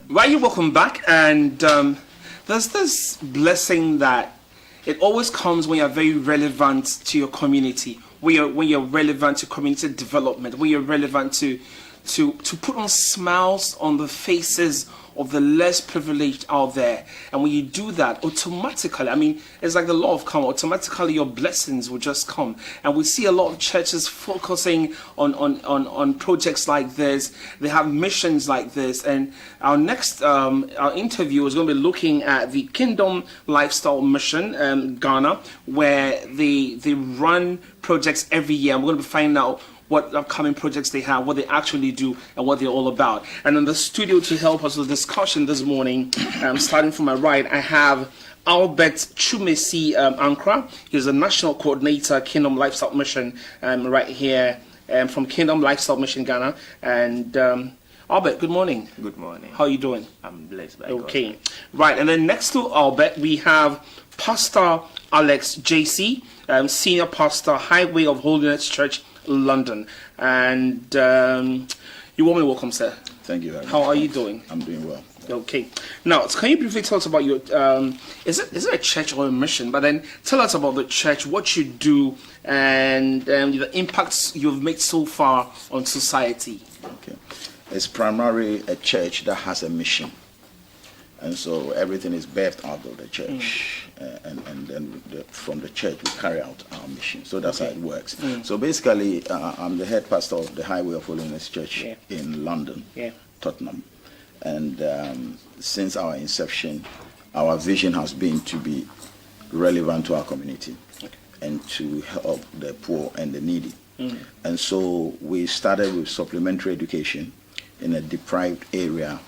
Right, you welcome back. And there's this blessing that it always comes when you're very relevant to your community, when you're relevant to community development, when you're relevant to put on smiles on the faces of the less privileged out there. And when you do that, automatically, I mean, it's like the law of karma, automatically your blessings will just come. And we see a lot of churches focusing on projects like this. They have missions like this. And our next our interview is going to be looking at the Kingdom Lifestyle Mission, Ghana, where they run projects every year. And we're going to be finding out what upcoming projects they have, what they actually do, and what they're all about. And in the studio to help us with discussion this morning, starting from my right, I have Albert Chumesi Ankra. He's the National Coordinator, Kingdom Lifestyle Mission, right here from Kingdom Lifestyle Mission, Ghana. And Albert, good morning. Good morning. How are you doing? I'm blessed by Okay. God. Right, and then next to Albert, we have Pastor Alex Gyasi, Senior Pastor, Highway of Holiness Church, London. And you're warmly welcome, sir. Thank you very much. How are you doing? I'm doing well. Okay. Now, can you briefly tell us about your is it a church or a mission? But then tell us about the church, what you do, and the impacts you've made so far on society. Okay. It's primarily a church that has a mission. And so everything is birthed out of the church, and then from the church we carry out our mission. So that's how it works. So basically, I'm the head pastor of the Highway of Holiness Church in London, Tottenham. And since our inception, our vision has been to be relevant to our community and to help the poor and the needy. And so we started with supplementary education in a deprived area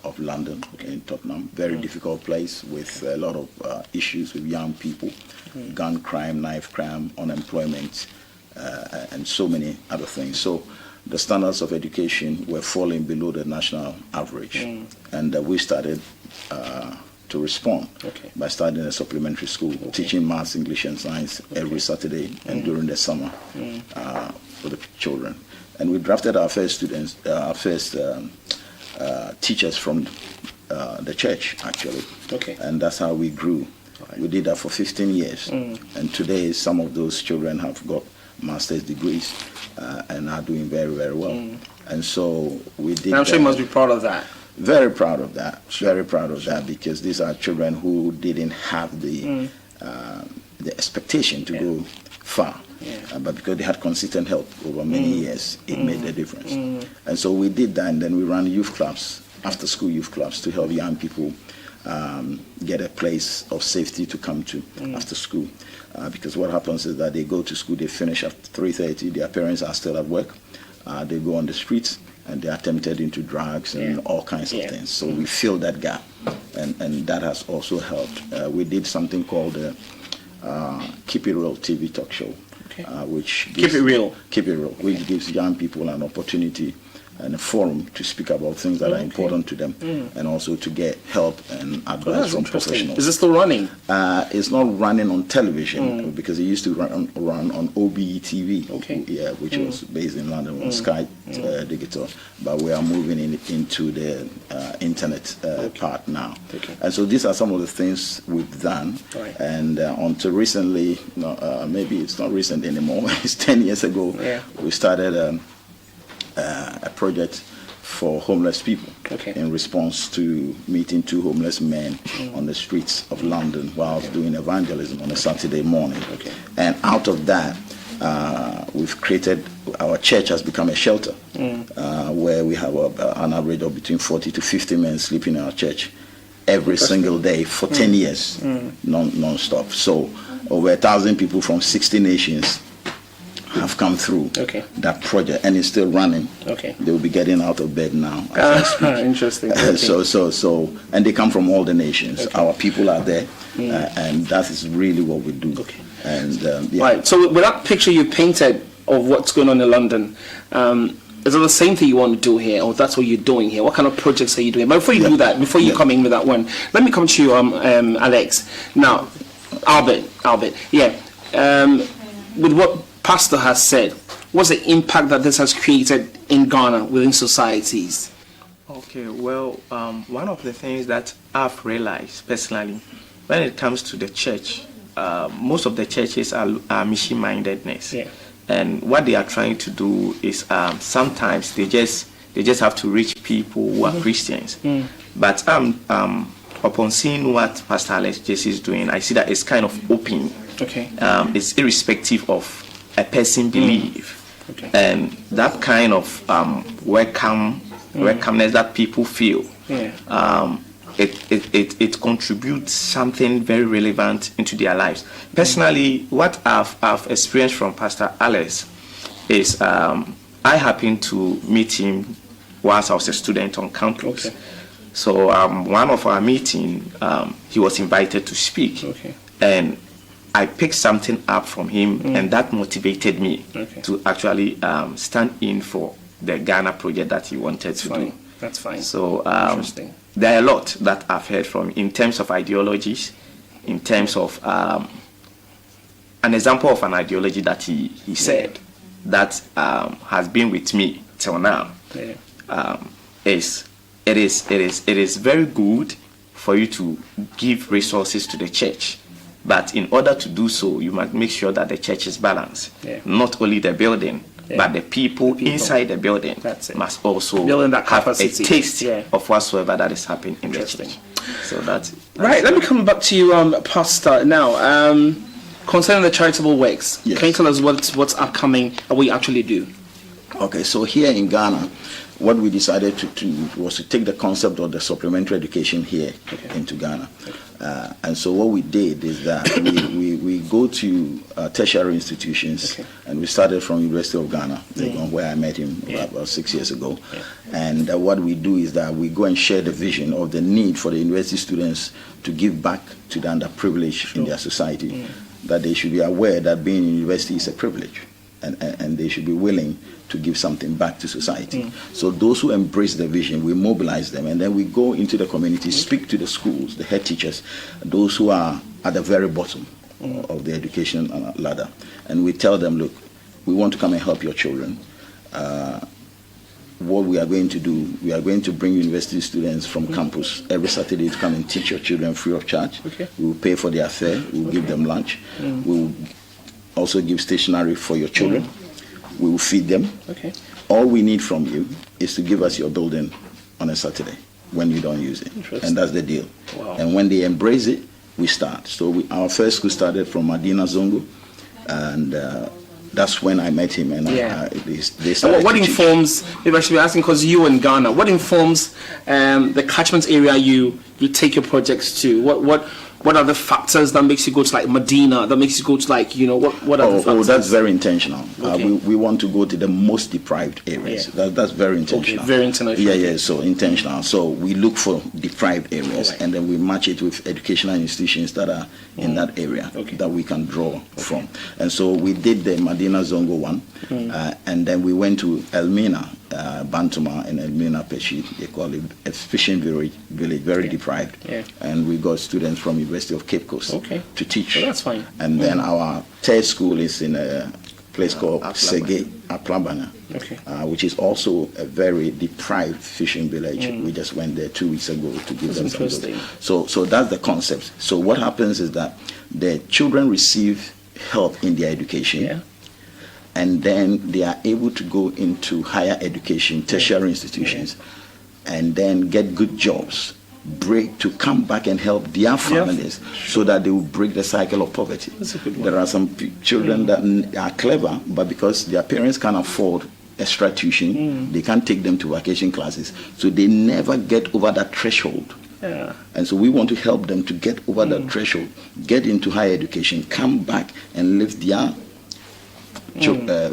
of London, in Tottenham. Very difficult place with a lot of issues with young people, gun crime, knife crime, unemployment, and so many other things. So the standards of education were falling below the national average. And we started to respond by starting a supplementary school, teaching maths, English, and science every Saturday and during the summer for the children. And we drafted our first students, our first teachers from the church, actually. And that's how we grew. We did that for 15 years. And today, some of those children have got master's degrees and are doing very, very well. And so we did. And I'm sure you must be proud of that. Very proud of that. Very proud of that, because these are children who didn't have the expectation to go far. But because they had consistent help over many years, it made a difference. And so we did that, and then we ran youth clubs, after school youth clubs, to help young people get a place of safety to come to after school. Because what happens is that they go to school, they finish at 3:30, their parents are still at work, they go on the streets, and they are tempted into drugs and all kinds of things. So we filled that gap, and that has also helped. We did something called the Keep It Real TV talk show. Which gives, Keep It Real, which gives young people an opportunity and a forum to speak about things that are important to them, and also to get help and advice from professionals. Is it still running? It's not running on television because it used to run on OBE TV, which was based in London on Sky Digital, but we are moving into the internet part now. And so these are some of the things we've done, and until recently, maybe it's not recent anymore, it's 10 years ago, we started a project for homeless people in response to meeting two homeless men on the streets of London while doing evangelism on a Saturday morning. And out of that, we've created, our church has become a shelter where we have an average of between 40 to 50 men sleeping in our church every single day for 10 years, non-stop. So over 1,000 people from 60 nations have come through that project, and it's still running. They will be getting out of bed now. Interesting. So, and they come from all the nations. Our people are there, and that is really what we do. And right. So, with that picture you painted of what's going on in London, is it the same thing you want to do here, or that's what you're doing here? What kind of projects are you doing? But before you do that, before you come in with that one, let me come to you, Alex. Now, Albert, with what Pastor has said, what's the impact that this has created in Ghana within societies? Okay, well, one of the things that I've realized personally, when it comes to the church, most of the churches are mission-mindedness. Yeah. And what they are trying to do is sometimes they just have to reach people who are Christians. But upon seeing what Pastor Alex Gyasi is doing, I see that it's kind of open. Okay. It's irrespective of a person's belief. Okay. And that kind of welcomeness that people feel, it contributes something very relevant into their lives. Personally, what I've experienced from Pastor Alex is I happened to meet him whilst I was a student on campus. Okay. So one of our meeting, he was invited to speak, and I picked something up from him, and that motivated me to actually stand in for the Ghana project that he wanted to do. That's fine. So interesting. there are a lot that I've heard from in terms of ideologies, in terms of an example of an ideology that he said that has been with me till now. It is very good for you to give resources to the church, but in order to do so, you must make sure that the church is balanced. Not only the building, but the people inside the building must also building that have a capacity. taste of whatsoever that is happening in the church. So that's right. Let me come back to you, Pastor. Now, concerning the charitable works, can you tell us what's upcoming and what you actually do? Okay, so here in Ghana, what we decided to do was to take the concept of the supplementary education here into Ghana. And so what we did is that we go to tertiary institutions, and we started from University of Ghana, where I met him about 6 years ago. And what we do is that we go and share the vision of the need for the university students to give back to the underprivileged in their society, that they should be aware that being in university is a privilege. And they should be willing to give something back to society. So those who embrace the vision, we mobilize them, and then we go into the community, speak to the schools, the head teachers, those who are at the very bottom of the education ladder, and we tell them, look, we want to come and help your children. What we are going to do, we are going to bring university students from campus every Saturday to come and teach your children free of charge. We will pay for their fare, we will give them lunch, we will also give stationery for your children. We will feed them. All we need from you is to give us your building on a Saturday when you don't use it. And that's the deal. And when they embrace it, we start. So our first school started from Madina Zongo, and that's when I met him. And they started. What informs, if I should be asking, because you in Ghana, what informs the catchment area you take your projects to? What are the factors that makes you go to like Medina, that makes you go to like, what are the factors? That's very intentional. We want to go to the most deprived areas. That's very intentional. Very intentional. So intentional. So we look for deprived areas, and then we match it with educational institutions that are in that area that we can draw from. And so we did the Medina Zongo one, and then we went to Elmina, Bantuma and Elmina Peshi. They call it a fishing village, very deprived. And we got students from University of Cape Coast to teach. That's fine. And then our third school is in a place called Sege Aplabana, which is also a very deprived fishing village. We just went there 2 weeks ago to give them some. So that's the concept. So what happens is that the children receive help in their education, and then they are able to go into higher education, tertiary institutions, and then get good jobs, to come back and help their families so that they will break the cycle of poverty. There are some children that are clever, but because their parents can't afford extra tuition, they can't take them to vacation classes, so they never get over that threshold. And so we want to help them to get over that threshold, get into higher education, come back and lift their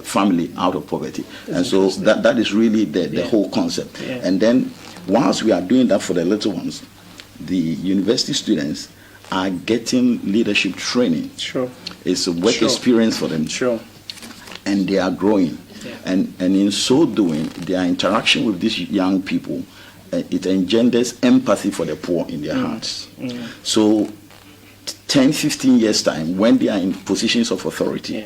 family out of poverty. And so that is really the whole concept. And then whilst we are doing that for the little ones, the university students are getting leadership training. It's a work experience for them. And they are growing. And in so doing, their interaction with these young people, it engenders empathy for the poor in their hearts. So 10, 15 years time, when they are in positions of authority,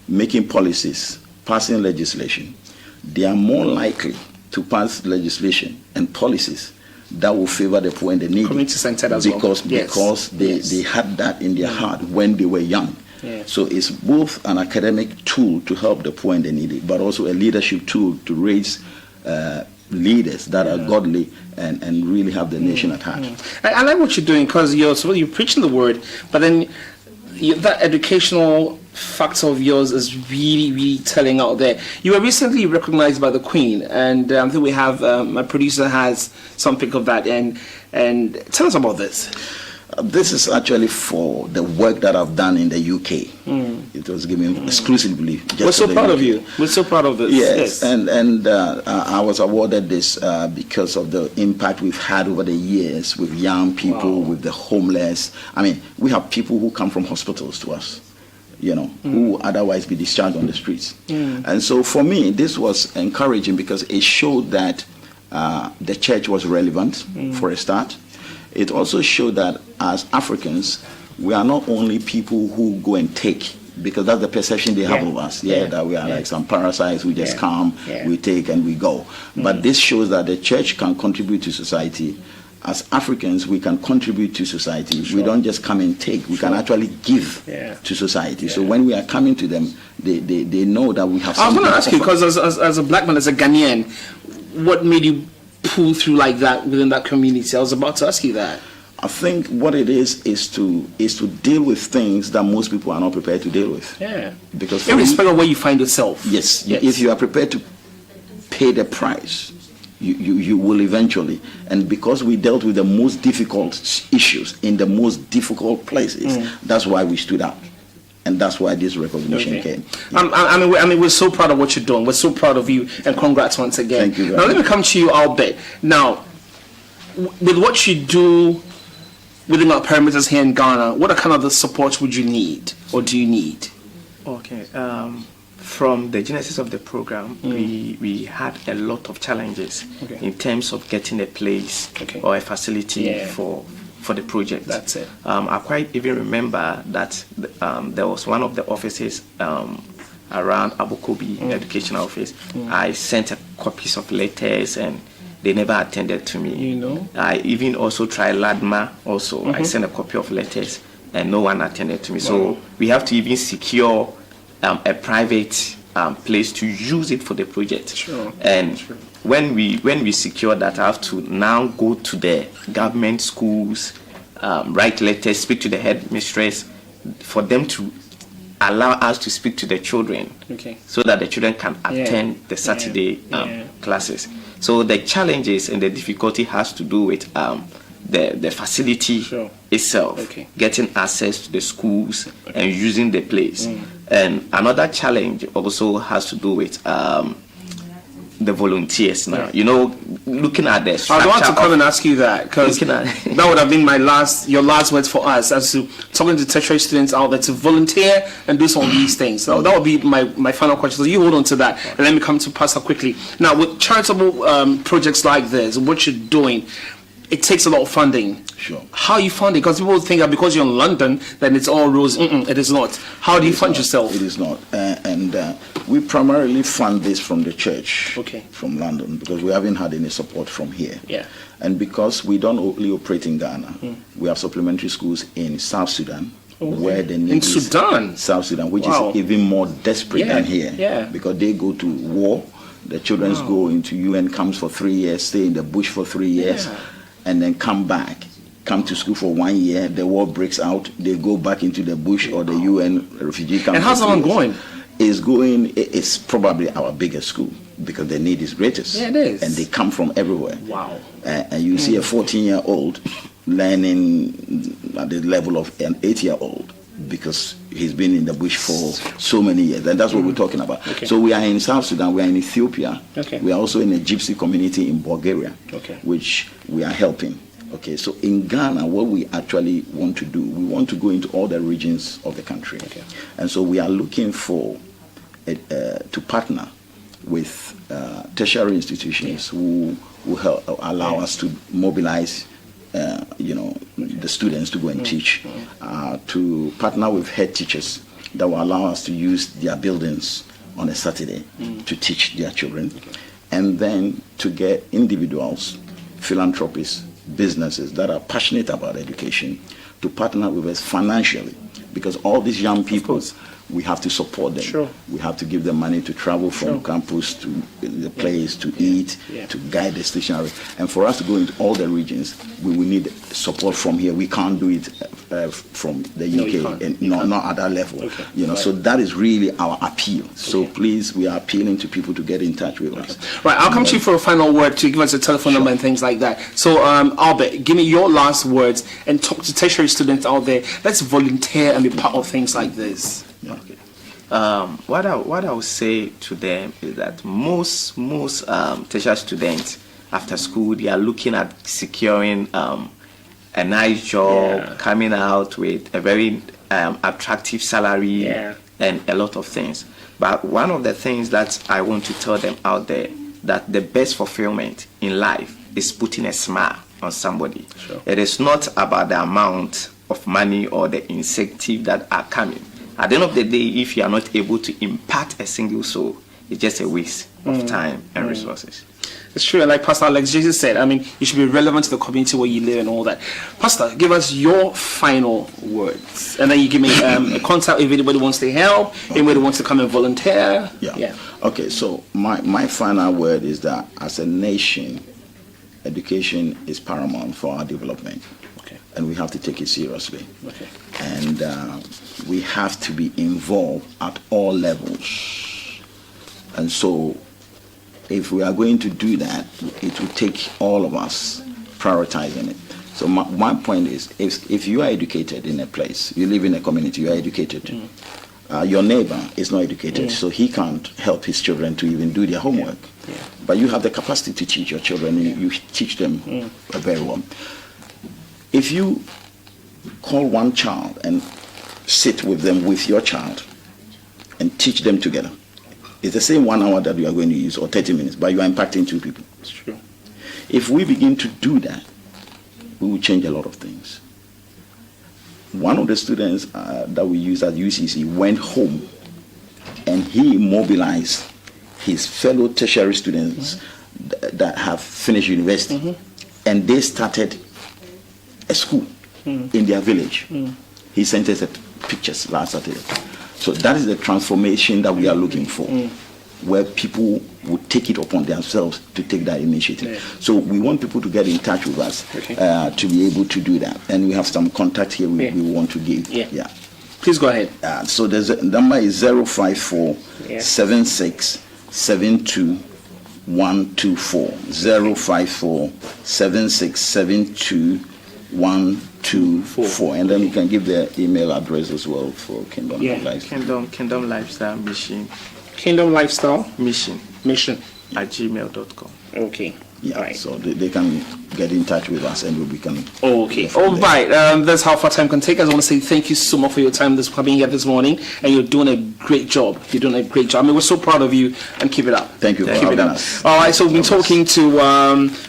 making policies, passing legislation, they are more likely to pass legislation and policies that will favor the poor and the needy. Community-centered as well. Because they had that in their heart when they were young. Yeah. So it's both an academic tool to help the poor and the needy, but also a leadership tool to raise leaders that are godly and really have the nation at heart. I like what you're doing, because you're preaching the word, but then that educational factor of yours is really, really telling out there. You were recently recognized by the Queen, and I think we have my producer has some pic of that, and tell us about this. This is actually for the work that I've done in the UK. It was given exclusively. We're so proud of you. We're so proud of this. Yes. And I was awarded this because of the impact we've had over the years with young people, with the homeless. I mean, we have people who come from hospitals to us, who would otherwise be discharged on the streets. And so for me, this was encouraging because it showed that the church was relevant for a start. It also showed that as Africans, we are not only people who go and take, because that's the perception they have of us, that we are like some parasites who just come, we take and we go. But this shows that the church can contribute to society. As Africans, we can contribute to society. We don't just come and take, we can actually give to society. So when we are coming to them, they know that we have something. I was going to ask you, because as a black man, as a Ghanaian, what made you pull through like that within that community? I was about to ask you that. I think what it is to deal with things that most people are not prepared to deal with. Yeah. Because irrespective of where you find yourself. Yes. If you are prepared to pay the price, you will eventually. And because we dealt with the most difficult issues in the most difficult places, that's why we stood out. And that's why this recognition came. I mean, we're so proud of what you're doing. We're so proud of you, and congrats once again. Thank you. Now, let me come to you, Albert. Now, with what you do within our perimeters here in Ghana, what kind of the support would you need, or do you need? Okay. From the genesis of the program, we had a lot of challenges in terms of getting a place or a facility for the project. That's it. I quite even remember that there was one of the offices around Abukobi Educational Office. I sent copies of letters and they never attended to me. I even also tried Ladma also. I sent a copy of letters and no one attended to me. So we have to even secure a private place to use it for the project. And when we secure that, I have to now go to the government schools, write letters, speak to the headmistress, for them to allow us to speak to the children, so that the children can attend the Saturday classes. So the challenges and the difficulty has to do with the facility itself, getting access to the schools and using the place. And another challenge also has to do with the volunteers now. Looking at this. I want to come and ask you that, because that would have been your last words for us, as to talking to tertiary students out there to volunteer and do some of these things. So that would be my final question. So you hold on to that, and let me come to Pastor quickly. Now, with charitable projects like this, what you're doing, it takes a lot of funding. Sure. How you fund it? Because people think that because you're in London, then it's all rose. It is not. How do you fund yourself? It is not. And we primarily fund this from the church, Okay. from London, because we haven't had any support from here. Yeah. And because we don't only operate in Ghana, we have supplementary schools in South Sudan, where the need In is Sudan? South Sudan, which Wow. is even more desperate than here. Yeah. Because they go to war. The children go into UN camps for 3 years, stay in the bush for 3 years, and then come to school for 1 year. The war breaks out, they go back into the bush or the UN refugee camp. And how's that one going? It's probably our biggest school because the need is greatest. Yeah, it is. And they come from everywhere. Wow. And you see a 14-year-old learning at the level of an 8-year-old because he's been in the bush for so many years. And that's what we're talking about. Okay. So we are in South Sudan, we are in Ethiopia. Okay. We are also in a gypsy community in Bulgaria, which we are helping. Okay, so in Ghana, what we actually want to do, we want to go into all the regions of the country. And so we are looking for to partner with tertiary institutions who will allow us to mobilize the students to go and teach, to partner with head teachers that will allow us to use their buildings on a Saturday to teach their children. and then to get individuals, philanthropists, businesses that are passionate about education to partner with us financially, because all these young people, we have to support them. Sure. We have to give them money to travel from campus to the place, to eat, to guide the stationery. And for us to go into all the regions, we will need support from here. We can't do it from the UK, and not at that level. Okay. You know, so that is really our appeal. So please, we are appealing to people to get in touch with us. Right, I'll come to you for a final word to give us a telephone number and things like that. So, Albert, give me your last words and talk to tertiary students out there. Let's volunteer and be part of things like this. Okay. What I would say to them is that most tertiary students after school, they are looking at securing a nice job, coming out with a very attractive salary and a lot of things. But one of the things that I want to tell them out there, that the best fulfillment in life is putting a smile on somebody. Sure. It is not about the amount of money or the incentive that are coming. At the end of the day, if you are not able to impact a single soul, it's just a waste of time and resources. It's true, and like Pastor Alex Jesus said, I mean, you should be relevant to the community where you live and all that. Pastor, give us your final words, and then you give me a contact if anybody wants to help, anybody wants to come and volunteer. Yeah. Okay, so my final word is that as a nation, education is paramount for our development. Okay. And we have to take it seriously. Okay. And we have to be involved at all levels. And so if we are going to do that, it will take all of us prioritizing it. So my point is, if you are educated in a place, you live in a community, you are educated, your neighbor is not educated, so he can't help his children to even do their homework. But you have the capacity to teach your children, you teach them very well. If you call one child and sit with them with your child and teach them together, it's the same 1 hour that you are going to use, or 30 minutes, but you are impacting 2 people. It's true. If we begin to do that, we will change a lot of things. One of the students that we used at UCC went home and he mobilized his fellow tertiary students that have finished university, and they started a school in their village. He sent us pictures last Saturday. So that is the transformation that we are looking for, where people would take it upon themselves to take that initiative. So we want people to get in touch with us to be able to do that. And we have some contact here we want to give. Please go ahead. So the number is 054 76 72 124. 054 76 72 124. And then you can give the email address as well for Kingdom Lifestyle. Kingdom Lifestyle Mission. Kingdom Lifestyle Mission at gmail.com. Okay. Yeah, right. so they can get in touch with us and we can. Okay. All right. That's how far time can take us. I want to say thank you so much for your time coming here this morning, and you're doing a great job. You're doing a great job. I mean, we're so proud of you, and keep it up. Thank you. Keep it up. All right. So we've been talking to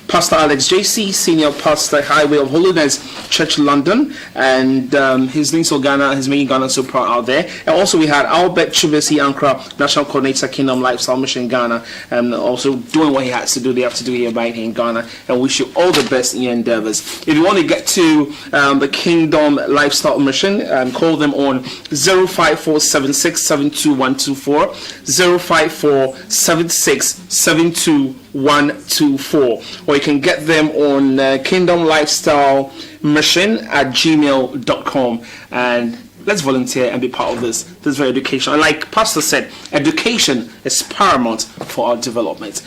Pastor Alex Gyasi, Senior Pastor, Highway of Holiness Church, London, and his links of Ghana, his main Ghana, so proud out there. And also we had Albert Chubesi Ankra, National Coordinator, Kingdom Lifestyle Mission Ghana, and also doing what he has to do. They have to do here right here in Ghana, and wish you all the best in your endeavors. If you want to get to the Kingdom Lifestyle Mission, call them on 05476722124, 05476722124, or you can get them on Kingdom Lifestyle Mission at gmail.com. And let's volunteer and be part of this very education. And like Pastor said, education is paramount for our development.